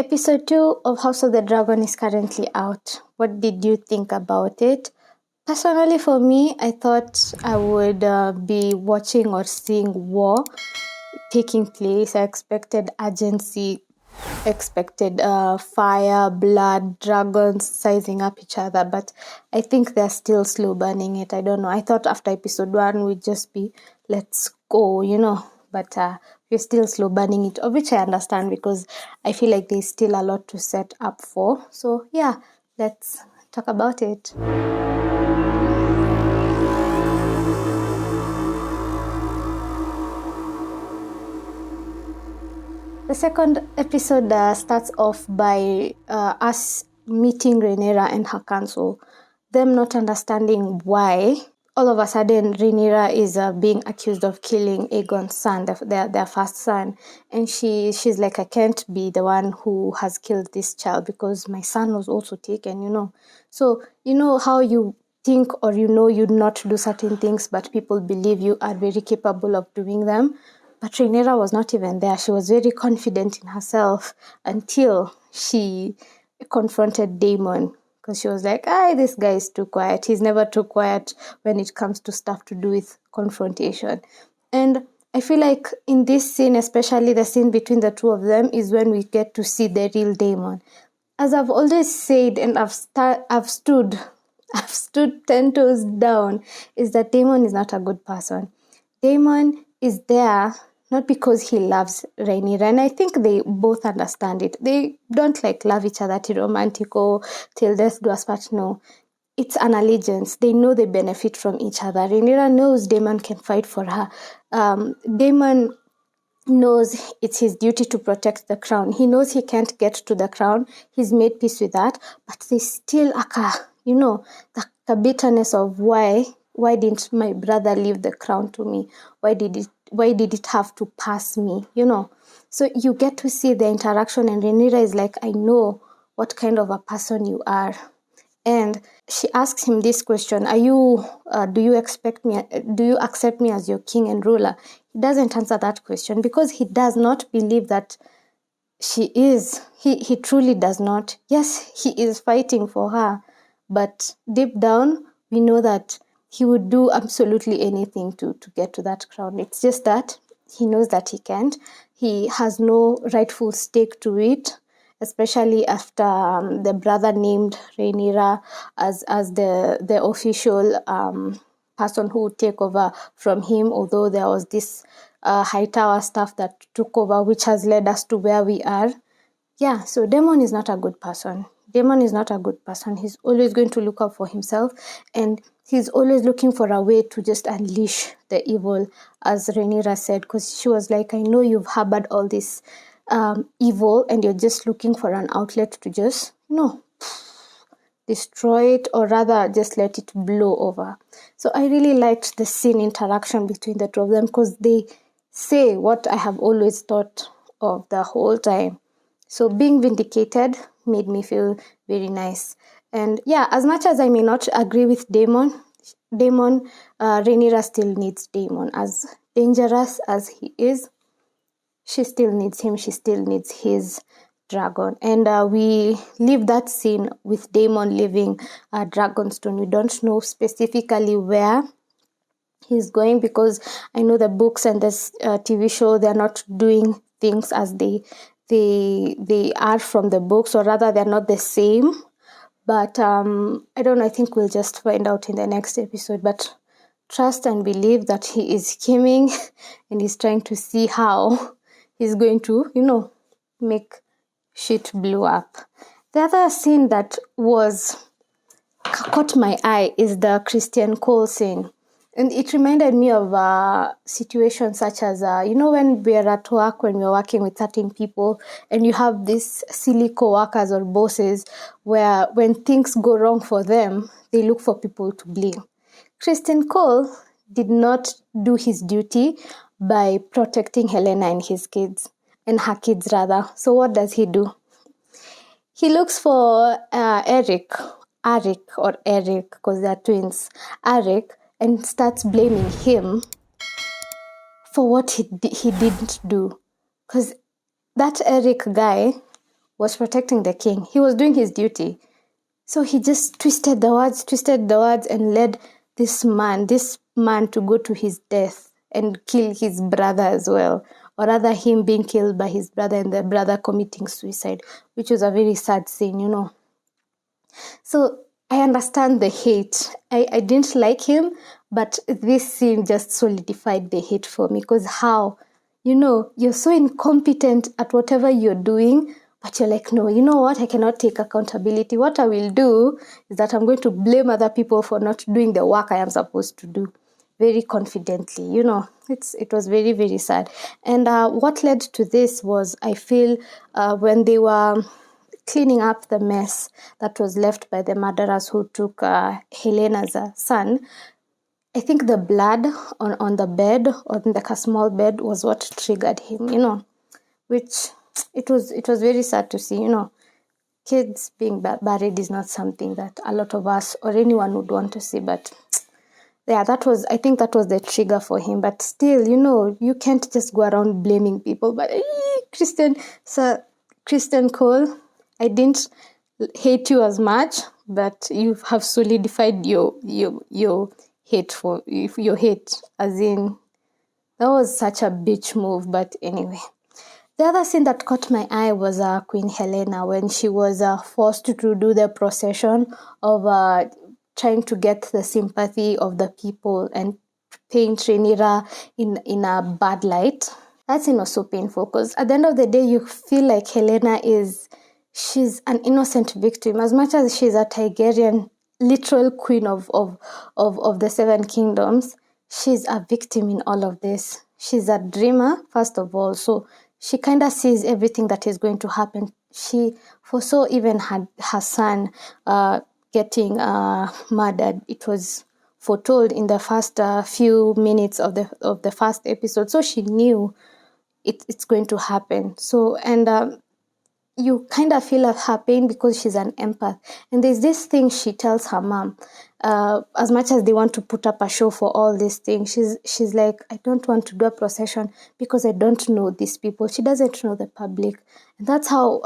Episode 2 of House of the Dragon is currently out. What did you think about it? Personally, for me, I thought I would be watching or seeing war taking place. I expected urgency, expected fire, blood, dragons sizing up each other, but I think they're still slow burning it. I don't know. I thought after episode 1 we'd just be, let's go, but we're still slow burning it, of which I understand because I feel like there's still a lot to set up for. So yeah, let's talk about it. The second episode starts off by us meeting Rhaenyra and her council, them not understanding why all of a sudden Rhaenyra is being accused of killing Aegon's son, their first son, and she's like, I can't be the one who has killed this child because my son was also taken, So you know how you think or you'd not do certain things, but people believe you are very capable of doing them. But Rhaenyra was not even there. She was very confident in herself until she confronted Daemon, because she was like, this guy is too quiet. He's never too quiet when it comes to stuff to do with confrontation. And I feel like in this scene, especially the scene between the two of them, is when we get to see the real Daemon. As I've always said, and I've stood 10 toes down, is that Daemon is not a good person. Daemon is there not because he loves Rhaenyra, and I think they both understand it. They don't love each other till romantic or till death do us part. No, it's an allegiance. They know they benefit from each other. Rhaenyra knows Daemon can fight for her. Daemon knows it's his duty to protect the crown. He knows he can't get to the crown. He's made peace with that, but they still the bitterness of why didn't my brother leave the crown to me? Why did it have to pass me? So you get to see the interaction, and Rhaenyra is like, I know what kind of a person you are. And she asks him this question: do you accept me as your king and ruler? He doesn't answer that question because he does not believe that she is. He truly does not. Yes, he is fighting for her, but deep down, we know that he would do absolutely anything to get to that crown. It's just that he knows that he can't. He has no rightful stake to it, especially after the brother named Rhaenyra as the official person who would take over from him, although there was this Hightower stuff that took over, which has led us to where we are. Yeah, so Daemon is not a good person. He's always going to look out for himself, and he's always looking for a way to just unleash the evil, as Rhaenyra said, because she was like, I know you've harbored all this evil, and you're just looking for an outlet to just, destroy it, or rather just let it blow over. So I really liked the scene interaction between the two of them, because they say what I have always thought of the whole time. So being vindicated made me feel very nice. And yeah, as much as I may not agree with Daemon, Rhaenyra still needs Daemon. As dangerous as he is, she still needs him. She still needs his dragon. And we leave that scene with Daemon leaving Dragonstone. We don't know specifically where he's going, because I know the books and this TV show, they're not doing things as they are from the books, or rather they're not the same. But I don't know, I think we'll just find out in the next episode. But trust and believe that he is scheming and he's trying to see how he's going to, make shit blow up. The other scene that caught my eye is the Christian Cole scene. And it reminded me of situations such as, when we're at work, when we're working with certain people, and you have these silly co-workers or bosses where when things go wrong for them, they look for people to blame. Christian Cole did not do his duty by protecting Helena and her kids rather. So what does he do? He looks for Arik, because they're twins, Arik, and starts blaming him for what he didn't do. Because that Eric guy was protecting the king. He was doing his duty. So he just twisted the words, and led this man to go to his death and kill his brother as well. Or rather, him being killed by his brother and the brother committing suicide, which was a very sad scene. So I understand the hate. I didn't like him, but this scene just solidified the hate for me, because how, you're so incompetent at whatever you're doing, but you're like, no, you know what? I cannot take accountability. What I will do is that I'm going to blame other people for not doing the work I am supposed to do. Very confidently, it was very, very sad. And what led to this was, I feel, when they were cleaning up the mess that was left by the murderers who took Helena's son, I think the blood on the bed, on the small bed, was what triggered him, which it was very sad to see. Kids being buried is not something that a lot of us or anyone would want to see, but yeah, I think that was the trigger for him. But still, you can't just go around blaming people. But Christian Cole, I didn't hate you as much, but you have solidified your hate as in, that was such a bitch move. But anyway, the other scene that caught my eye was Queen Helena, when she was forced to do the procession of trying to get the sympathy of the people and paint Rhaenyra in a bad light. That scene was so painful, because at the end of the day, you feel like Helena she's an innocent victim. As much as she's a Targaryen, literal queen of the Seven Kingdoms, she's a victim in all of this. She's a dreamer, first of all, so she kind of sees everything that is going to happen. She foresaw even her son getting murdered. It was foretold in the first few minutes of the first episode, so she knew it's going to happen. So, and you kind of feel her pain, because she's an empath. And there's this thing she tells her mom, as much as they want to put up a show for all these things, she's like, I don't want to do a procession because I don't know these people. She doesn't know the public. And that's how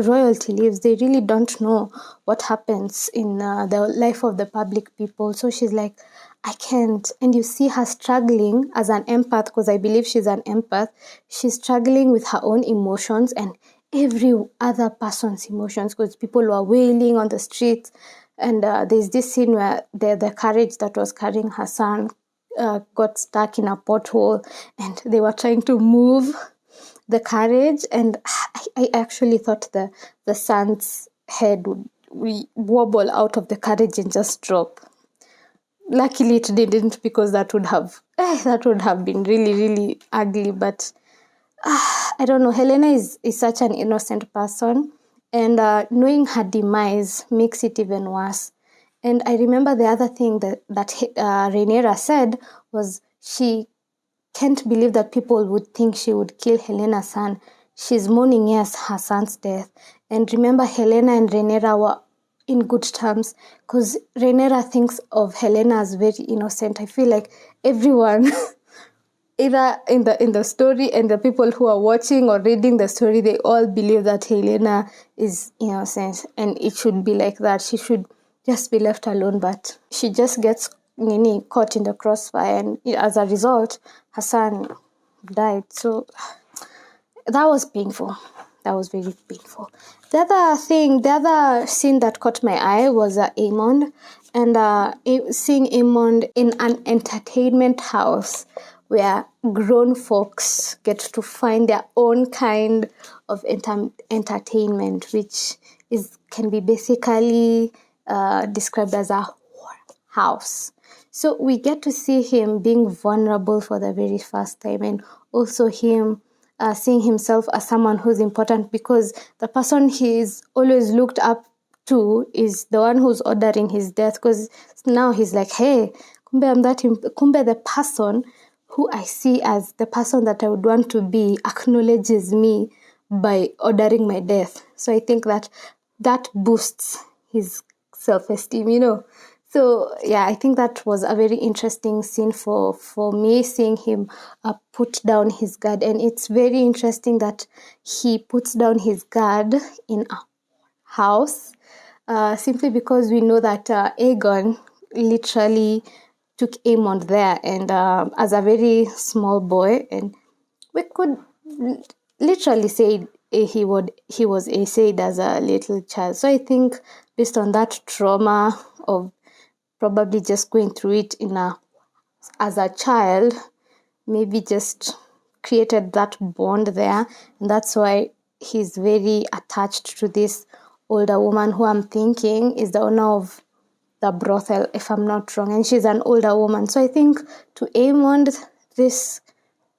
royalty lives. They really don't know what happens in the life of the public people. So she's like, I can't. And you see her struggling as an empath, because I believe she's an empath. She's struggling with her own emotions and every other person's emotions, because people were wailing on the streets. And there's this scene where the carriage that was carrying her son got stuck in a pothole, and they were trying to move the carriage, and I actually thought the son's head would wobble out of the carriage and just drop. Luckily it didn't, because that would have been really, really ugly. But I don't know, Helena is such an innocent person, and knowing her demise makes it even worse. And I remember the other thing that Rhaenyra said was, she can't believe that people would think she would kill Helena's son. She's mourning, yes, her son's death. And remember, Helena and Rhaenyra were in good terms, because Rhaenyra thinks of Helena as very innocent. I feel like everyone either in the story and the people who are watching or reading the story, they all believe that Helena is innocent, and it should be like that. She should just be left alone, but she just gets caught in the crossfire, and as a result, her son died. So that was painful. That was very painful. The other scene that caught my eye was Aemond, and seeing Aemond in an entertainment house where grown folks get to find their own kind of entertainment, which can be basically described as a house. So we get to see him being vulnerable for the very first time, and also him seeing himself as someone who's important, because the person he's always looked up to is the one who's ordering his death, because now he's like, hey, kumbe the person who I see as the person that I would want to be acknowledges me by ordering my death. So I think that boosts his self-esteem, So yeah, I think that was a very interesting scene for me, seeing him put down his guard. And it's very interesting that he puts down his guard in a house, simply because we know that Aegon literally took Aemond there, and as a very small boy, and we could literally say he was essayed as a little child. So I think based on that trauma of probably just going through it as a child, maybe just created that bond there, and that's why he's very attached to this older woman who I'm thinking is the owner of the brothel, if I'm not wrong, and she's an older woman. So I think to Aemond, this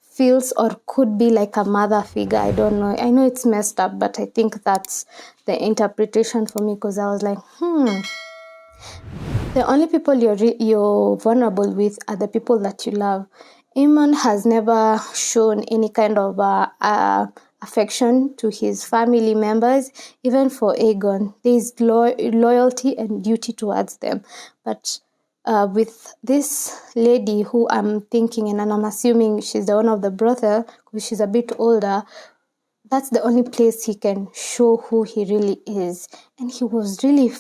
feels or could be like a mother figure. I don't know. I know it's messed up, but I think that's the interpretation for me, because I was like, the only people you're vulnerable with are the people that you love. Aemon has never shown any kind of affection to his family members. Even for Aegon, there is loyalty and duty towards them. But with this lady who I'm thinking, and I'm assuming she's the owner of the brothel, because she's a bit older, that's the only place he can show who he really is. And he was really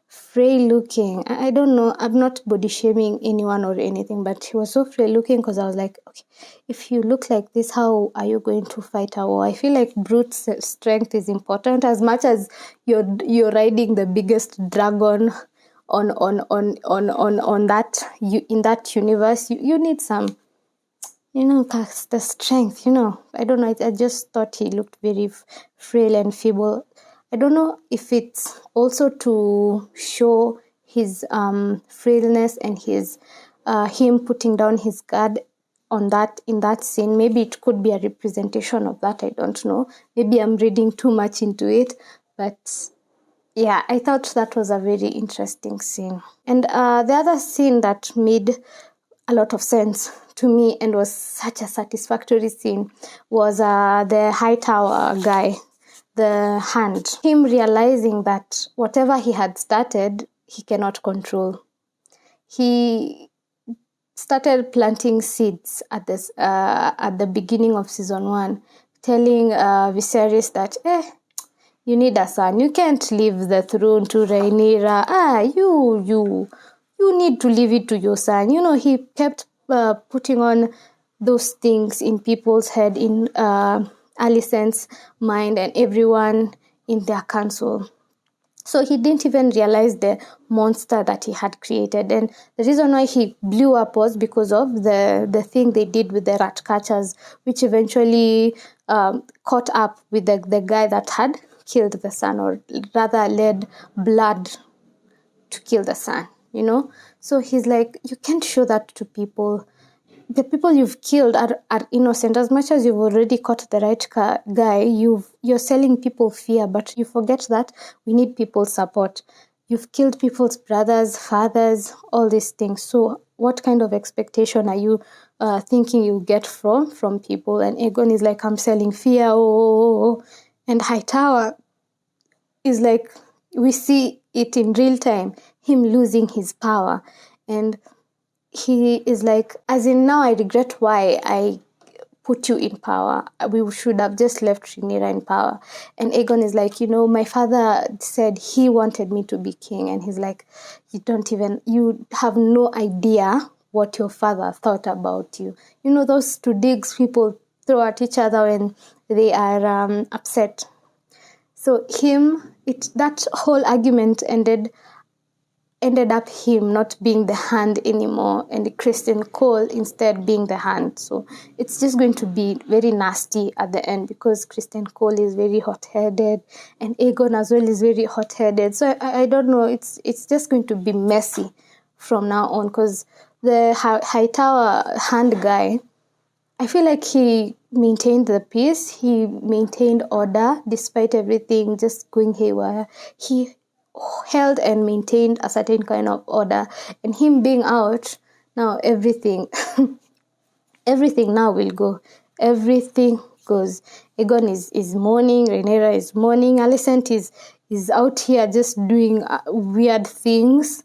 frail looking. I don't know, I'm not body shaming anyone or anything, but he was so frail looking, because I was like, okay, if you look like this, how are you going to fight a war? I feel like brute strength is important as much as you're riding the biggest dragon on that in that universe. You need some, the strength, I don't know. I just thought he looked very frail and feeble. I don't know if it's also to show his frailness and his him putting down his guard in that scene. Maybe it could be a representation of that. I don't know. Maybe I'm reading too much into it, but yeah, I thought that was a very interesting scene. And the other scene that made a lot of sense to me and was such a satisfactory scene was the high tower guy, the hand. Him realizing that whatever he had started, he cannot control. He started planting seeds at the beginning of season 1, telling Viserys that, you need a son. You can't leave the throne to Rhaenyra. You need to leave it to your son. He kept putting on those things in people's head, in Alicent's mind, and everyone in their council. So he didn't even realize the monster that he had created. And the reason why he blew up was because of the thing they did with the rat catchers, which eventually caught up with the guy that had killed the son, or rather led blood to kill the son, So he's like, you can't show that to people. The people you've killed are innocent. As much as you've already caught the right guy, you're selling people fear, but you forget that we need people's support. You've killed people's brothers, fathers, all these things. So what kind of expectation are you thinking you get from people? And Aegon is like, I'm selling fear. Oh. And Hightower is like, we see it in real time, him losing his power. And he is like, as in, now I regret why I put you in power. We should have just left Rhaenyra in power. And Aegon is like, my father said he wanted me to be king. And he's like, you have no idea what your father thought about you. Those two digs people throw at each other when they are upset. So that whole argument ended up him not being the hand anymore, and Kristen Cole instead being the hand. So it's just going to be very nasty at the end, because Kristen Cole is very hot-headed, and Aegon as well is very hot-headed. So I don't know, it's just going to be messy from now on, because the Hightower hand guy, I feel like he maintained the peace, he maintained order despite everything just going haywire. He held and maintained a certain kind of order, and him being out, now everything now will go. Everything goes. Aegon is mourning, Rhaenyra is mourning, Alicent is out here just doing weird things.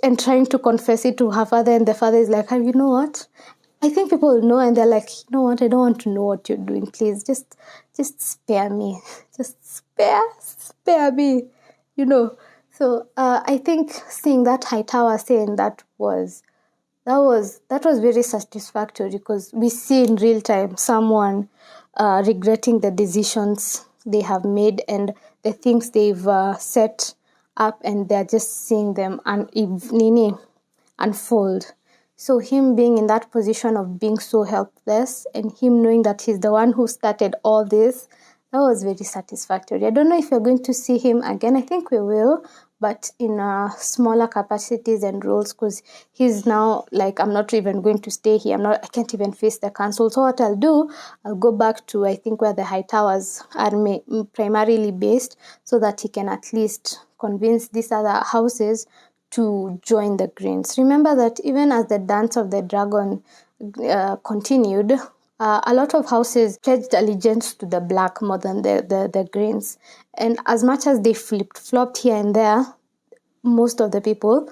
and trying to confess it to her father, and the father is like, you know what? I think people will know, and they're like, you know what? I don't want to know what you're doing. Please, just spare me. Just spare me. You know. So I think seeing that high tower saying that was very satisfactory, because we see in real time someone regretting the decisions they have made and the things they've set up, and they're just seeing them unfold. So him being in that position of being so helpless, and him knowing that he's the one who started all this, that was very satisfactory. I don't know if we're going to see him again. I think we will, but in smaller capacities and roles, because he's now like, I'm not even going to stay here. I can't even face the council. So what I'll do, I'll go back to, I think, where the high towers are primarily based, so that he can at least convince these other houses to join the Greens. Remember that even as the dance of the dragon continued, a lot of houses pledged allegiance to the Black more than the Greens. And as much as they flopped here and there, most of the people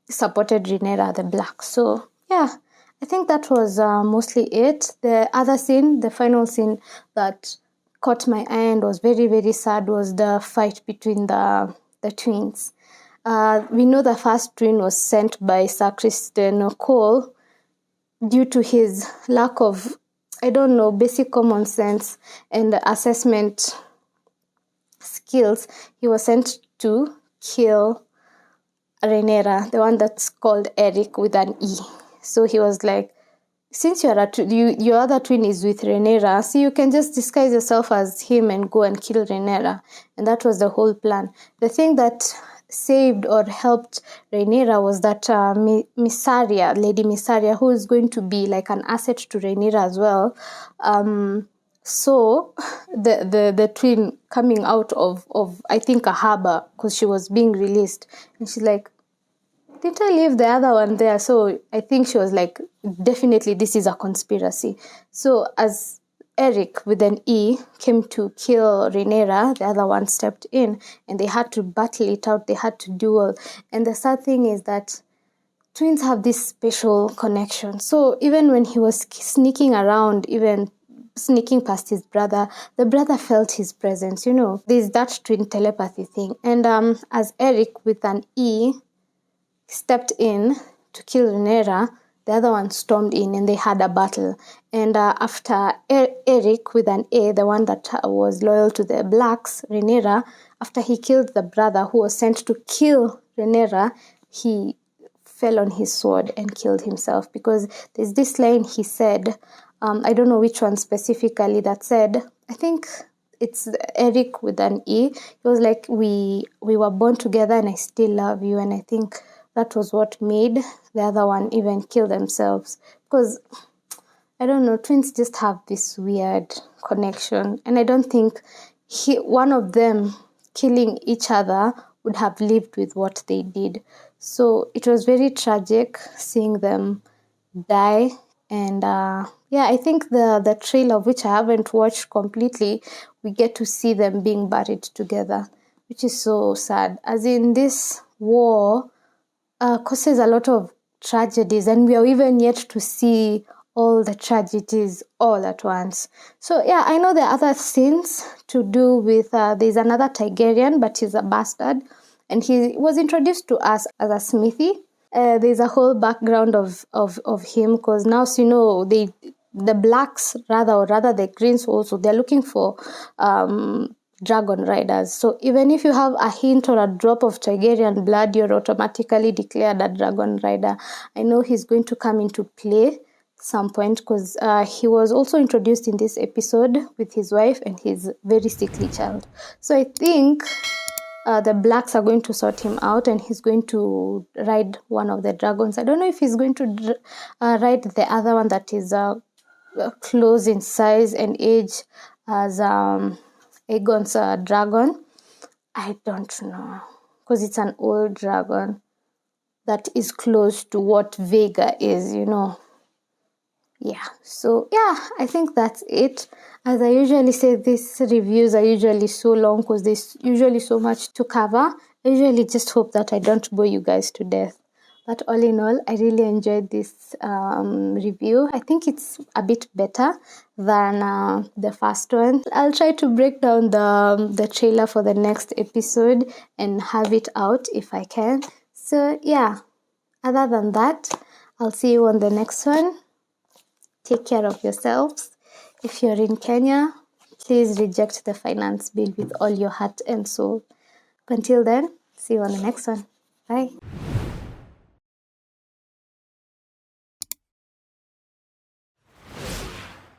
supported Rhaenyra the Black. So yeah, I think that was mostly it. The other scene, the final scene that caught my eye and was very, very sad, was the fight between the twins. We know the first twin was sent by Sir Christian Cole due to his lack of, I don't know, basic common sense and assessment skills. He was sent to kill Rhaenyra, the one that's called Eric with an E. So he was like, since your other twin is with Rhaenyra, so you can just disguise yourself as him and go and kill Rhaenyra. And that was the whole plan. The thing that saved or helped Rhaenyra was that Lady Mysaria, who is going to be like an asset to Rhaenyra as well. So the twin coming out of I think a harbor, because she was being released, and she's like, didn't I leave the other one there? So I think she was like, definitely this is a conspiracy. So as Eric with an E came to kill Rhaenyra, the other one stepped in, and they had to battle it out. They had to duel. And the sad thing is that twins have this special connection. So even when he was sneaking around, even sneaking past his brother, the brother felt his presence. There's that twin telepathy thing. And as Eric with an E stepped in to kill Rhaenyra, the other one stormed in and they had a battle. And after Eric with an A, the one that was loyal to the Blacks, Rhaenyra, after he killed the brother who was sent to kill Rhaenyra, he fell on his sword and killed himself, because there's this line he said, I don't know which one specifically, that said, I think it's Eric with an E. He was like, we were born together and I still love you. And I think that was what made the other one even kill themselves. Because, I don't know, twins just have this weird connection. And I don't think one of them killing each other would have lived with what they did. So it was very tragic seeing them die. And I think the trailer, which I haven't watched completely, we get to see them being buried together, which is so sad. As in, this war causes a lot of tragedies, and we are even yet to see all the tragedies all at once. So yeah, I know there are other scenes to do with, there's another Targaryen, but he's a bastard, and he was introduced to us as a smithy. There's a whole background of him, because now, so the Blacks, or rather the Greens also, they're looking for dragon riders. So even if you have a hint or a drop of Targaryen blood, you're automatically declared a dragon rider. I know he's going to come into play some point, because he was also introduced in this episode with his wife and his very sickly child. So I think the Blacks are going to sort him out, and he's going to ride one of the dragons. I don't know if he's going to ride the other one that is close in size and age as Aegon's dragon. I don't know, because it's an old dragon that is close to what Vega is, Yeah, so I think that's it. As I usually say, these reviews are usually so long because there's usually so much to cover, I really just hope that I don't bore you guys to death. But all in all, I really enjoyed this review. I think it's a bit better than the first one. I'll try to break down the trailer for the next episode and have it out if I can. So yeah, other than that, I'll see you on the next one. Take care of yourselves. If you're in Kenya, please reject the finance bill with all your heart and soul. Until then, see you on the next one. Bye.